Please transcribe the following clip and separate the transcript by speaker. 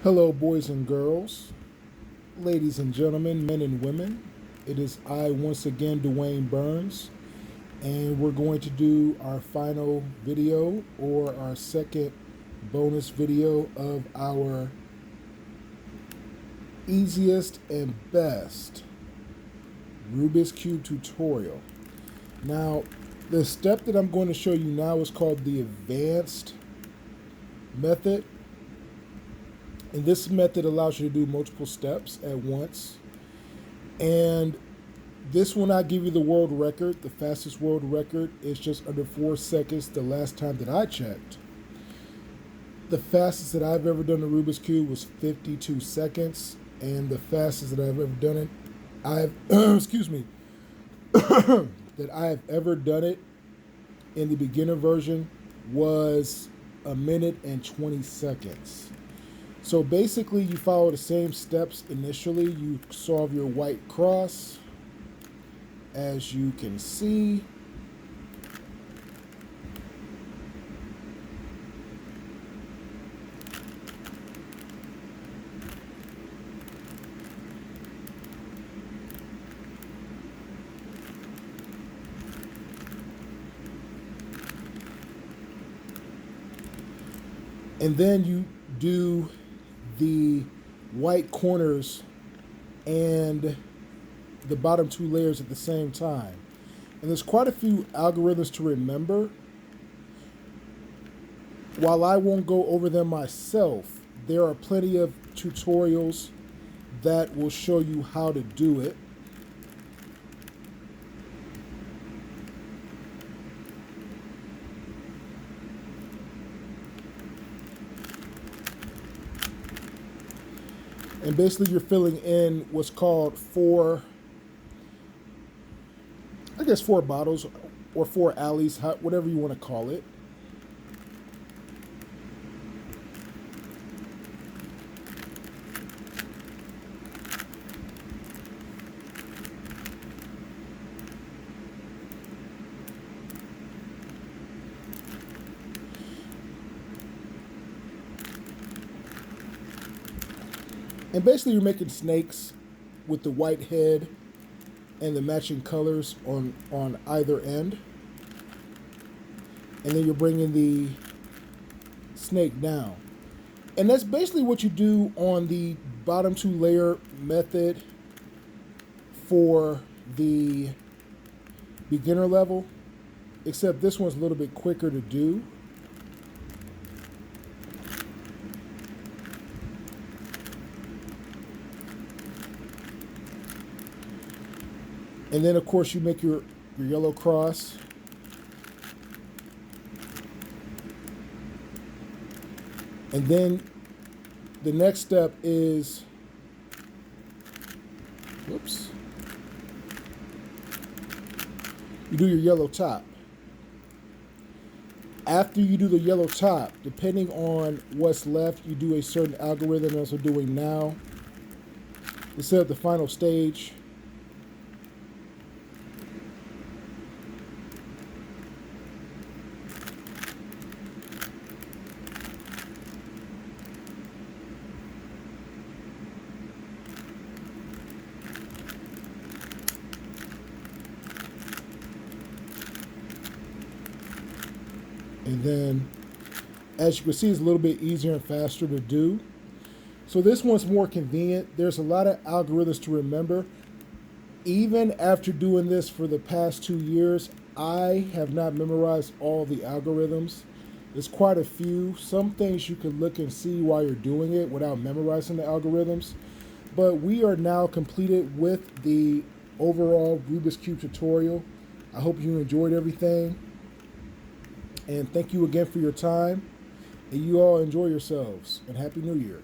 Speaker 1: Hello, boys and girls, ladies and gentlemen, men and women. It is I once again, Dwayne Burns, and we're going to do our final video or our second bonus video of our easiest and best Rubik's Cube tutorial. Now, the step that I'm going to show you now is called the advanced method. And this method allows you to do multiple steps at once. And this will not give you the world record. The fastest world record is just under 4 seconds the last time that I checked. The fastest that I've ever done the Rubik's Cube was 52 seconds. And the fastest that I've ever done it, excuse me, that I have ever done it in the beginner version was 1 minute and 20 seconds. So basically you follow the same steps initially. You solve your white cross, as you can see. And then you do the white corners and the bottom two layers at the same time. And there's quite a few algorithms to remember. While I won't go over them myself, there are plenty of tutorials that will show you how to do it. And basically you're filling in what's called four bottles or 4 alleys, whatever you want to call it. And basically you're making snakes with the white head and the matching colors on either end. And then you're bringing the snake down. And that's basically what you do on the bottom 2 layer method for the beginner level, except this one's a little bit quicker to do. And then, of course, you make your yellow cross. And then the next step is, whoops, you do your yellow top. After you do the yellow top, depending on what's left, you do a certain algorithm, as we're doing now, to set up the final stage. And then, as you can see, it's a little bit easier and faster to do. So this one's more convenient. There's a lot of algorithms to remember. Even after doing this for the past 2 years, I have not memorized all the algorithms. There's quite a few. Some things you can look and see while you're doing it without memorizing the algorithms. But we are now completed with the overall Rubik's Cube tutorial. I hope you enjoyed everything. And thank you again for your time. And you all enjoy yourselves. And Happy New Year.